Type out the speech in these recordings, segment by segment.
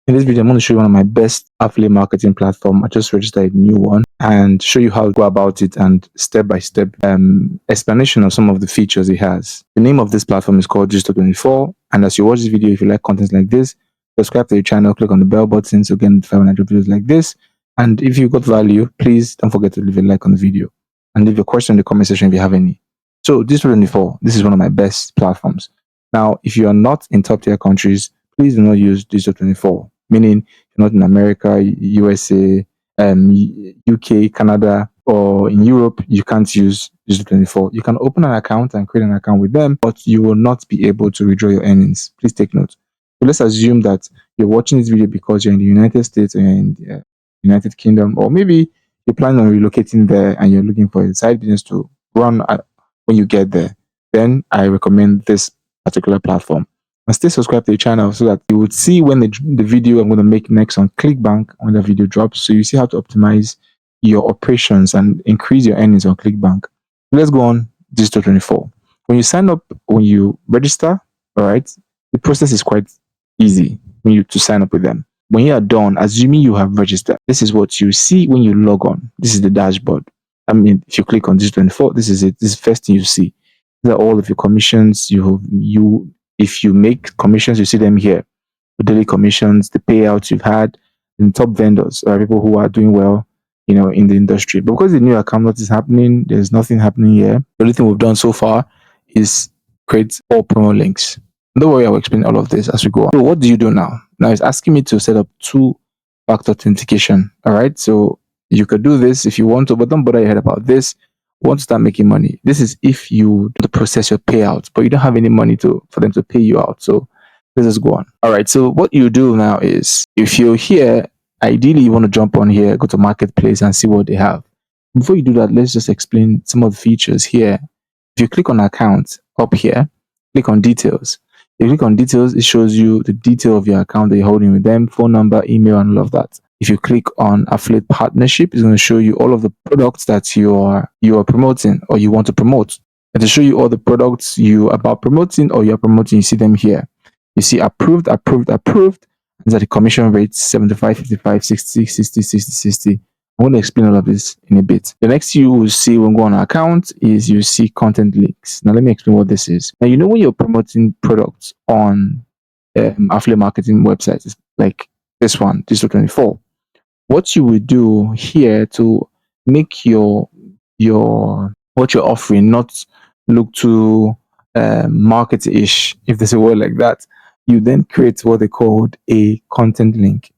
In this video, I'm going to show you one of my best affiliate marketing platform. I just registered a new one and show you how to go about it and step-by-step explanation of some of the features it has. The name of this platform is called Digistore24. And as you watch this video, if you like content like this, subscribe to the channel, click on the bell button so get notified when I drop videos like this. And if you got value, please don't forget to leave a like on the video and leave a question in the comment section if you have any. So Digistore24, this is one of my best platforms. Now, if you are not in top tier countries, please do not use Digistore24. Meaning you're not in America, USA, UK, Canada, or in Europe, you can't use Digistore24. You can open an account and create an account with them, but you will not be able to withdraw your earnings. Please take note. So let's assume that you're watching this video because you're in the United States or you're in the United Kingdom, or maybe you're planning on relocating there and you're looking for a side business to run when you get there. Then I recommend this particular platform. And stay subscribed to the channel so that you would see when the video I'm going to make next on ClickBank when the video drops. So you see how to optimize your operations and increase your earnings on ClickBank. Let's go on Digistore24. When you sign up, when you register, all right, the process is quite easy when you to sign up with them. When you are done, assuming you have registered, this is what you see when you log on. This is the dashboard. I mean, if you click on Digistore24, this is it. This is the first thing you see. These are all of your commissions. If you make commissions, you see them here. The daily commissions, the payouts you've had, and top vendors are people who are doing well, in the industry. But because the new account lot is happening, there's nothing happening here. The only thing we've done so far is create all promo links. Don't worry, I'll explain all of this as we go on. So what do you do now? Now it's asking me to set up two-factor authentication. All right. So you could do this if you want to, but don't bother your head about this. Want to start making money. This is if you want to process your payouts, but you don't have any money for them to pay you out. So let's just go on. All right. So what you do now is if you're here, ideally you want to jump on here, go to marketplace and see what they have. Before you do that, let's just explain some of the features here. If you click on account up here, click on details. If you click on details, it shows you the detail of your account that you're holding with them, phone number, email, and all of that. If you click on affiliate partnership, it's going to show you all of the products that you are promoting or you want to promote. And to show you all the products you are about promoting or you're promoting, you see them here. You see approved, approved, approved. And that the commission rates 75, 55, 60, 60, 60, 60. I'm going to explain all of this in a bit. The next you will see when you go on account is you see content links. Now let me explain what this is. Now when you're promoting products on affiliate marketing websites like this one, Digistore24, what you would do here to make your what you're offering not look too market-ish, if there's a word like that, you then create what they called a content link.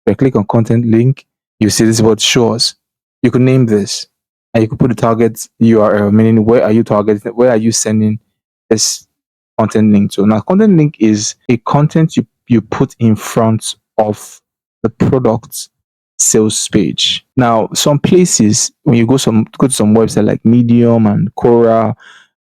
If I click on content link, you see this is what it shows. You could name this and you could put the target URL, meaning where are you targeting, where are you sending this content link to. Now content link is a content you put in front of the product sales page. Now some places when you go to some website like Medium and Quora,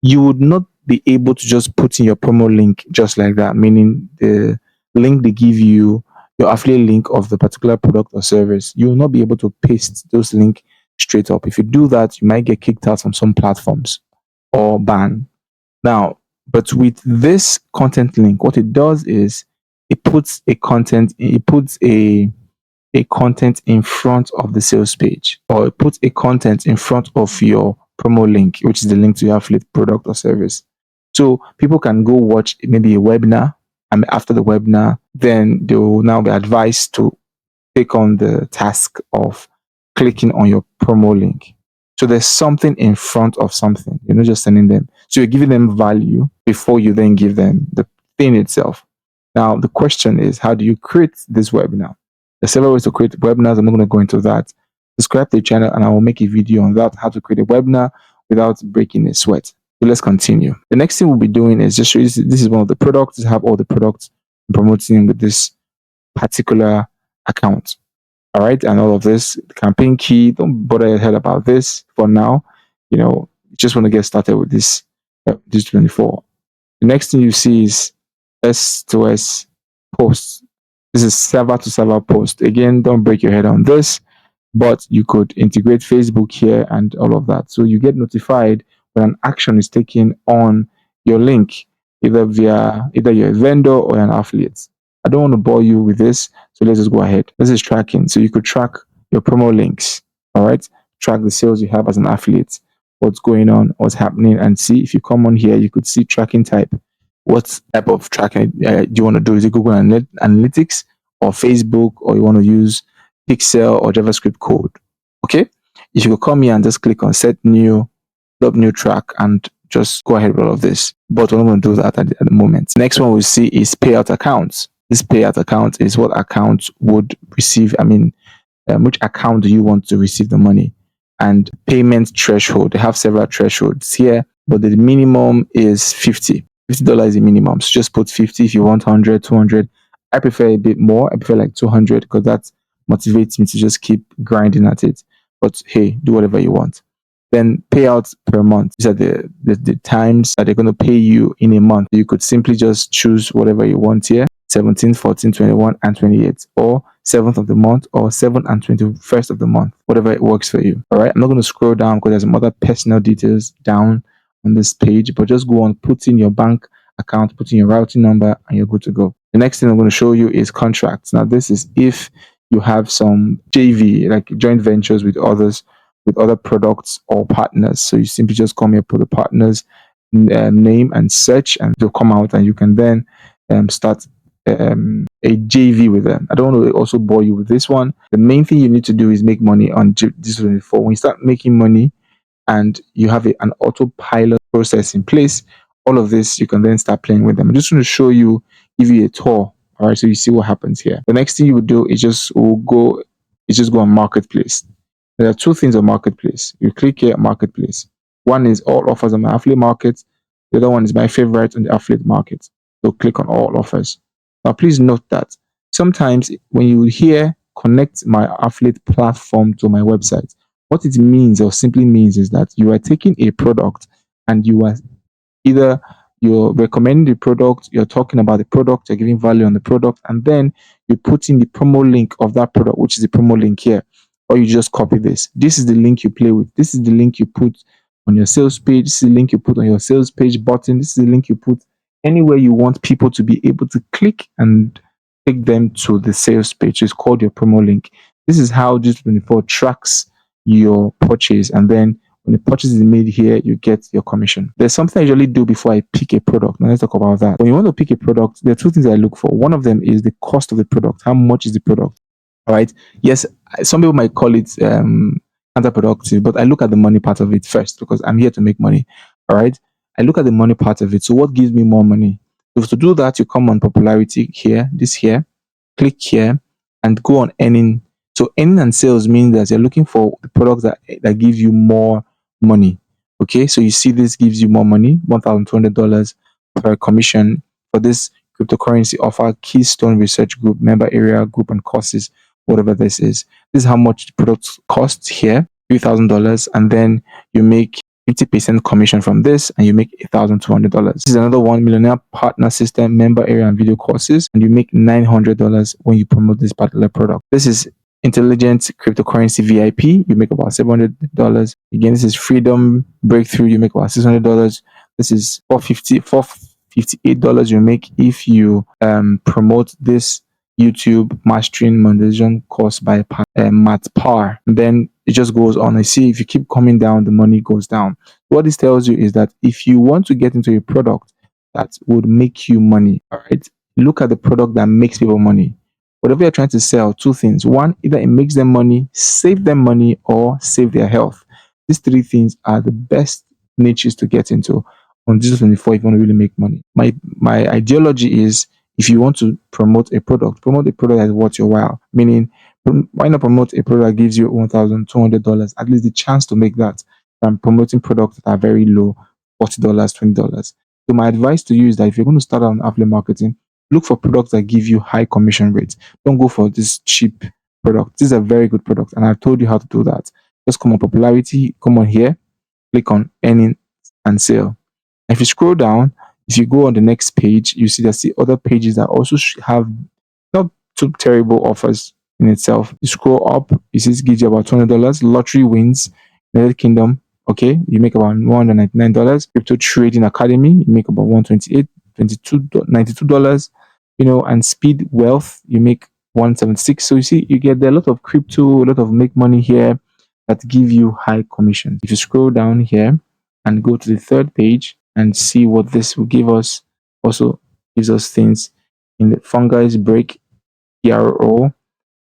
you would not be able to just put in your promo link just like that, meaning the link they give you, your affiliate link of the particular product or service, you will not be able to paste those links straight up. If you do that, you might get kicked out from some platforms or banned. Now, but with this content link, what it does is it puts a content in front of the sales page, or it puts a content in front of your promo link, which is the link to your affiliate product or service. So people can go watch maybe a webinar, and after the webinar, then they will now be advised to take on the task of clicking on your promo link. So there's something in front of something. You're not just sending them. So you're giving them value before you then give them the thing itself. Now, the question is, how do you create this webinar? There's several ways to create webinars. I'm not going to go into that. Subscribe to the channel and I will make a video on that, how to create a webinar without breaking a sweat. So let's continue. The next thing we'll be doing is just show you this is one of the products. Have all the products I'm promoting with this particular account. All right, and all of this campaign key. Don't bother your head about this for now. You just want to get started with this Digistore24. The next thing you see is S2S posts. This is server to server post. Again, don't break your head on this, but you could integrate Facebook here and all of that. So you get notified when an action is taken on your link, either you're a vendor or an affiliate. I don't want to bore you with this, so let's just go ahead. This is tracking. So you could track your promo links, all right? Track the sales you have as an affiliate, what's going on, what's happening, and see if you come on here, you could see tracking type. What type of tracking do you want to do? Is it Google Analytics or Facebook, or you want to use Pixel or JavaScript code? Okay. If you could come here and just click on set new, new track, and just go ahead with all of this. But we're not going to do that at the moment. Next one we see is payout accounts. This payout account is what account would receive. Which account do you want to receive the money? And payment threshold. They have several thresholds here, but the minimum is 50. $50 is the minimum. So just put 50 if you want 100, 200. I prefer a bit more. I prefer like 200 because that motivates me to just keep grinding at it. But hey, do whatever you want. Then payouts per month. These are the times that they're going to pay you in a month. You could simply just choose whatever you want here. 17, 14, 21, and 28, or 7th of the month, or 7th and 21st of the month, whatever it works for you. All right. I'm not going to scroll down because there's some other personal details down on this page, but just go on, put in your bank account, put in your routing number, and you're good to go. The next thing I'm going to show you is contracts. Now, this is if you have some JV, like joint ventures with others, with other products or partners. So you simply just come here, put the partner's name and search, and they'll come out, and you can then start a JV with them. I don't want to also bore you with this one. The main thing you need to do is make money on Digistore24. When you start making money and you have an autopilot process in place, all of this, you can then start playing with them. I'm just going to show you, give you a tour. All right, so you see what happens here. The next thing you would do is just go on Marketplace. There are two things on Marketplace. You click here, Marketplace. One is all offers on my affiliate market. The other one is my favorite on the affiliate market. So click on all offers. Now, please note that sometimes when you hear connect my affiliate platform to my website, what it means or simply means is that you are taking a product and you are either you're recommending the product, you're talking about the product, you're giving value on the product, and then you put in the promo link of that product, which is the promo link here, or you just copy this. This is the link you play with. This is the link you put on your sales page. This is the link you put on your sales page button. This is the link you put anywhere you want people to be able to click and take them to the sales page. It's called your promo link. This is how Digistore24 tracks your purchase, and then when the purchase is made here, you get your commission. There's something I usually do before I pick a product. Now let's talk about that. When you want to pick a product, there are two things I look for. One of them is the cost of the product. How much is the product? All right. Yes, some people might call it counterproductive, but I look at the money part of it first because I'm here to make money. All right. I look at the money part of it. So what gives me more money? So to do that, you come on popularity here, this here, click here, and go on earning. So earning and sales means that you're looking for the products that give you more money. Okay, so you see this gives you more money, $1,200 per commission for this cryptocurrency offer, Keystone Research Group, member area group, and courses, whatever this is. This is how much the product costs here, $3,000, and then you make 50% commission from this, and you make $1,200. This is another one, millionaire partner system, member area, and video courses, and you make $900 when you promote this particular product. This is intelligent cryptocurrency VIP. You make about $700. Again, this is freedom breakthrough. You make about $600. This is $458 you make if you promote this YouTube mastering monetization course by Matt Parr. And then it just goes on. I see if you keep coming down, the money goes down. What this tells you is that if you want to get into a product that would make you money, all right, look at the product that makes people money. Whatever you're trying to sell, two things. One, either it makes them money, save them money, or save their health. These three things are the best niches to get into on Digistore24 if you want to really make money. My ideology is if you want to promote a product that is worth your while. Meaning, why not promote a product that gives you $1,200, at least the chance to make that, than promoting products that are very low, $40, $20. So my advice to you is that if you're going to start on affiliate marketing, look for products that give you high commission rates. Don't go for this cheap product. This is a very good product, and I've told you how to do that. Just come on popularity, come on here, click on earning and sale. If you scroll down, if you go on the next page, you see there's other pages that also have not too terrible offers in itself. You scroll up, you see it gives you about $200. Lottery wins, United Kingdom, okay, you make about $199. Crypto Trading Academy, you make about $128, $92. and Speed Wealth, you make 176. So you see, you get there a lot of crypto, a lot of make money here that give you high commission. If you scroll down here and go to the third page and see what this will give us, also gives us things in the fungus break, PRO,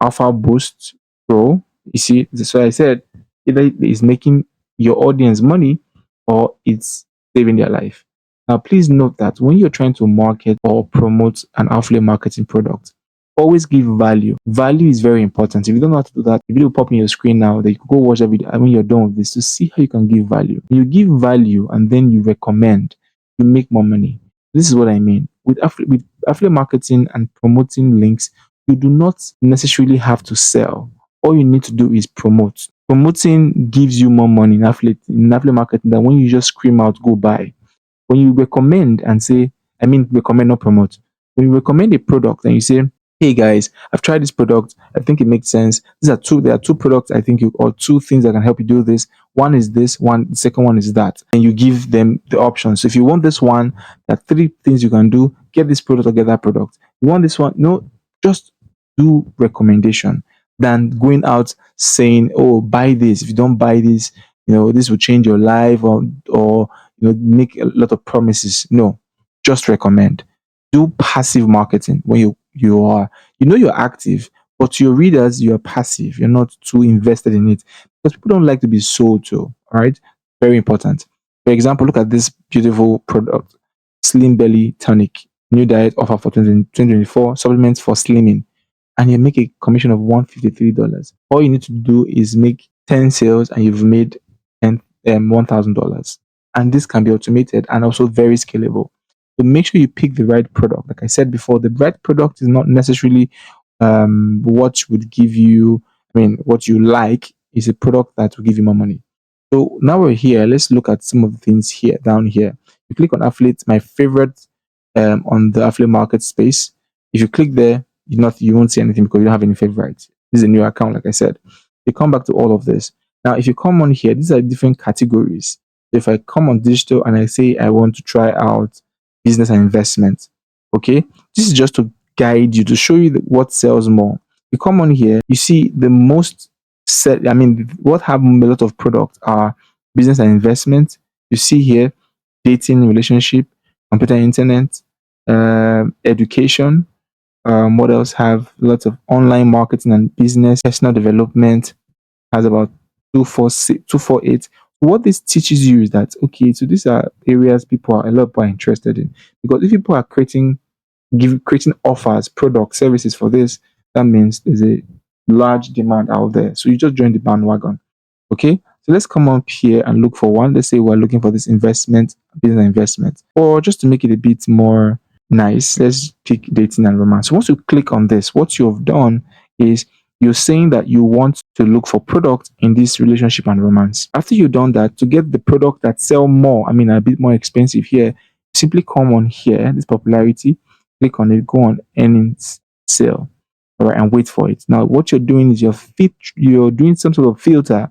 Alpha Boost Pro. You see, so I said either it's making your audience money or it's saving their life. Now, please note that when you're trying to market or promote an affiliate marketing product, always give value. Value is very important. If you don't know how to do that, the video will pop in your screen now that you can go watch that video. And when you're done with this, to see how you can give value. When you give value and then you recommend, you make more money. This is what I mean. With affiliate marketing and promoting links, you do not necessarily have to sell. All you need to do is promote. Promoting gives you more money in affiliate marketing than when you just scream out, go buy. When you recommend and say, I mean, recommend, not promote. When you recommend a product and you say, hey guys, I've tried this product. I think it makes sense. There are two products I think or two things that can help you do this. One is this one, the second one is that. And you give them the option. So if you want this one, there are three things you can do. Get this product or get that product. You want this one? No, just do recommendation than going out saying, oh, buy this. If you don't buy this, this will change your life or make a lot of promises. No, just recommend. Do passive marketing when you're active, but to your readers you're passive. You're not too invested in it because people don't like to be sold to. All right, very important. For example, look at this beautiful product, Slim Belly Tonic, new diet offer for 2024, supplements for slimming, and you make a commission of $153. All you need to do is make 10 sales and you've made $1,000. And this can be automated and also very scalable. So make sure you pick the right product. Like I said before, the right product is not necessarily what would give you, what you like is a product that will give you more money. So now we're here. Let's look at some of the things here, down here. You click on affiliate, my favorite on the affiliate market space. If you click there, you won't see anything because you don't have any favorites. This is a new account, like I said. You come back to all of this. Now, if you come on here, these are different categories. If I come on digital and I say I want to try out business and investment, okay, this is just to guide you, to show you what sells more. You come on here, you see the most what have a lot of products are business and investment. You see here dating, relationship, computer, internet, education. What else have lots of online marketing and business, personal development, has about 248. What this teaches you is that, okay, so these are areas a lot of people are interested in. Because if people are creating offers, products, services for this, that means there's a large demand out there. So you just join the bandwagon. Okay, so let's come up here and look for one. Let's say we're looking for this business investment, or just to make it a bit more nice, let's pick dating and romance. So once you click on this, what you've done is you're saying that you want to look for products in this relationship and romance. After you've done that, to get the product that sell more, a bit more expensive here, simply come on here, this popularity, click on it, go on earnings sale, all right, and wait for it. Now, what you're doing is you're doing some sort of filter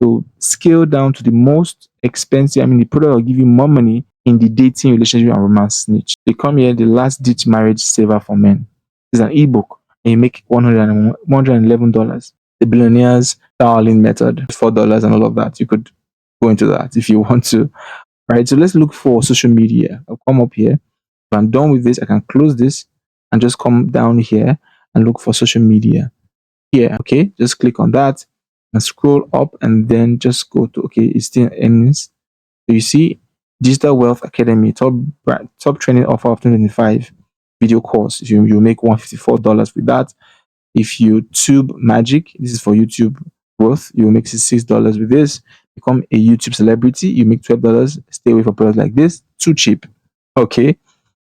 to scale down to the most expensive. The product will give you more money in the dating, relationship, and romance niche. They come here, the last ditch marriage saver for men. It's an ebook, and you make $111. The billionaire's darling method, $4 and all of that. You could go into that if you want to. All right, so let's look for social media. I'll come up here. If I'm done with this, I can close this and just come down here and look for social media. Here, okay, just click on that and scroll up and then just go to, okay, it's still earnings. So you see Digital Wealth Academy, top training offer of 2025 video course. You make $154 with that. If you tube magic, this is for YouTube growth, you will make $66 with this. Become a YouTube celebrity, you make $12. Stay away from products like this, too cheap. Okay,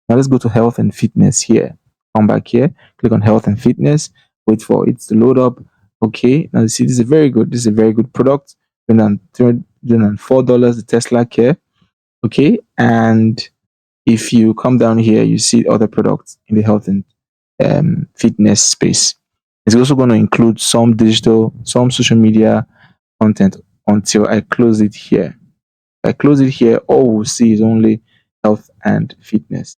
now let's go to health and fitness here. Come back here, click on health and fitness, wait for it to load up. Okay, now you see this is a very good product. $4, the Tesla Care. Okay, and if you come down here, you see other products in the health and fitness space. It's also going to include some social media content until I close it here. If I close it here, all we'll see is only health and fitness.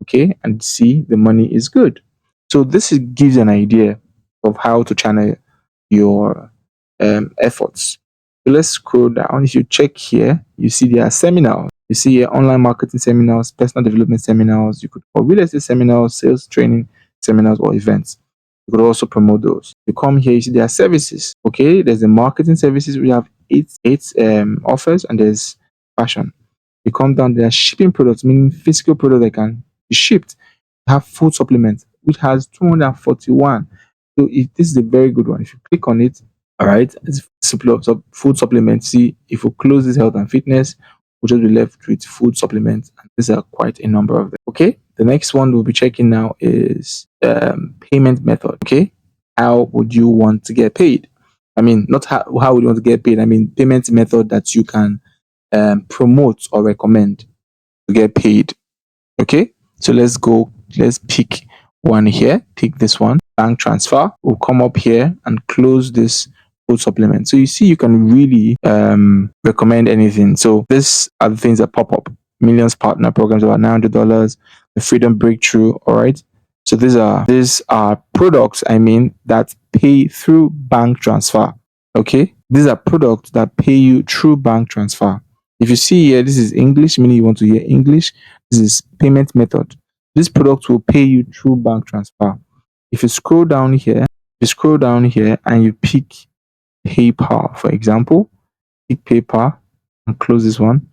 okay, and see the money is good. So gives you an idea of how to channel your efforts. So let's scroll down. If you check here, you see there are seminars. You see here online marketing seminars, personal development seminars. You could or real estate seminars, sales training seminars, or events. You could also promote those. You come here, you see there are services. Okay, there's the marketing services. We have eight offers, and there's fashion. You come down, there are shipping products, meaning physical product that can be shipped. You have food supplements, which has 241. So this is a very good one. If you click on it, all right, it's food supplements. See, if we close this health and fitness, we'll just be left with food supplements, and these are quite a number of them. Okay, the next one we'll be checking now is payment method. Okay, how would you want to get paid? I mean, not how would you want to get paid. I mean, payment method that you can promote or recommend to get paid. Okay, so let's pick one here. Pick this one, bank transfer. We'll come up here and close this food supplement. So you see, you can really recommend anything. So these are the things that pop up. Millions partner programs about $900. The Freedom Breakthrough. All right. So these are products. I mean that pay through bank transfer. Okay, these are products that pay you through bank transfer. If you see here, this is English, meaning you want to hear English. This is payment method. This product will pay you through bank transfer. If you scroll down here, and you pick PayPal, for example, pick PayPal and close this one.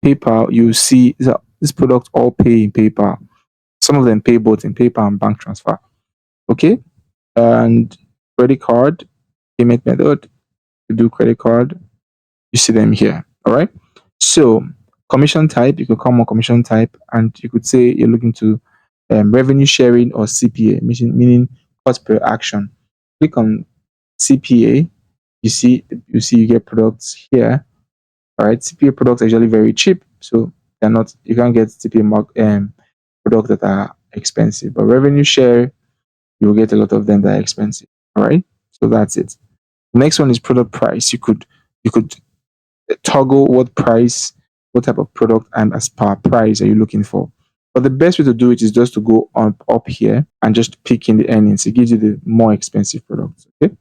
PayPal, you see that this product all pay in PayPal. Some of them pay both in PayPal and bank transfer. Okay, and credit card payment method. You do credit card, you see them here. All right. So commission type, you could come on commission type, and you could say you're looking to revenue sharing or CPA, meaning cost per action. Click on CPA. You get products here. All right. CPA products are usually very cheap, so you can't get CPA products that are expensive. But revenue share, you will get a lot of them that are expensive. All right. So that's it. The next one is product price. You could toggle what type of product and as per price are you looking for. But the best way to do it is just to go up here and just pick in the earnings. It gives you the more expensive products. Okay.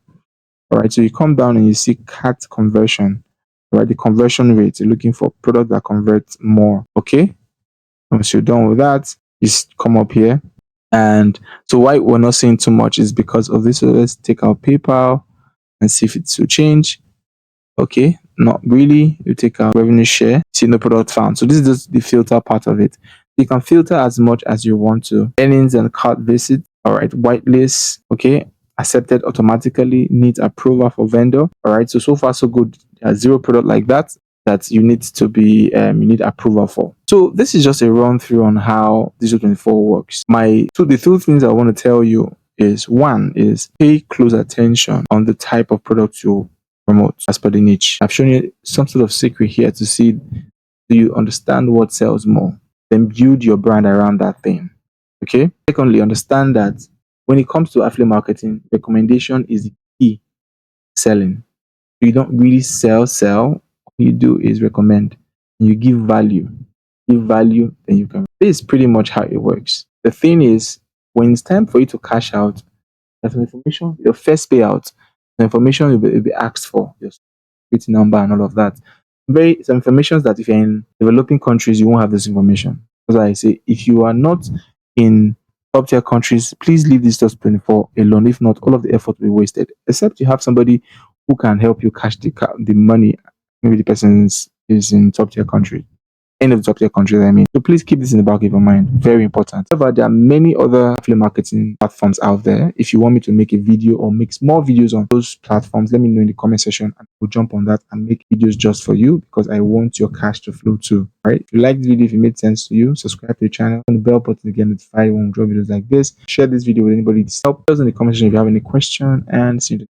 All right. So you come down and you see cat conversion. All right. The conversion rate. You're looking for product that converts more. Okay. Once you're done with that, you come up here. And so why we're not seeing too much is because of this. So let's take out PayPal and see if it will change. Okay, not really. You take our revenue share, see no product found. So this is just the filter part of it. You can filter as much as you want to. Earnings and cart visit. All right, whitelist. Okay, accepted automatically. Need approval for vendor. All right, so far so good. There's zero product like that you need to be you need approval for. So this is just a run through on how Digistore24 works. The two things I want to tell you is one is pay close attention on the type of product you promote as per the niche. I've shown you some sort of secret here to see, do you understand what sells more? Then build your brand around that thing. Okay. Secondly, understand that when it comes to affiliate marketing, recommendation is the key selling. You don't really sell. All you do is recommend. And you give value. Give value, then you can. This is pretty much how it works. The thing is, when it's time for you to cash out, there's some information, your first payout, the information will be asked for, your security number and all of that. Some information that if you're in developing countries, you won't have this information. That's why I say if you are not in top tier countries, please leave this just 24 alone. If not, all of the effort will be wasted. Except you have somebody who can help you cash the money. Maybe the person is in top tier country, any of the top tier countries, I mean. So please keep this in the back of your mind. Very important. However, there are many other affiliate marketing platforms out there. If you want me to make a video or make more videos on those platforms, let me know in the comment section and we'll jump on that and make videos just for you because I want your cash to flow too. All right. If you like this video, if it made sense to you, subscribe to the channel and the bell button to get notified when we drop videos like this. Share this video with anybody to help us in the comment section if you have any question and see you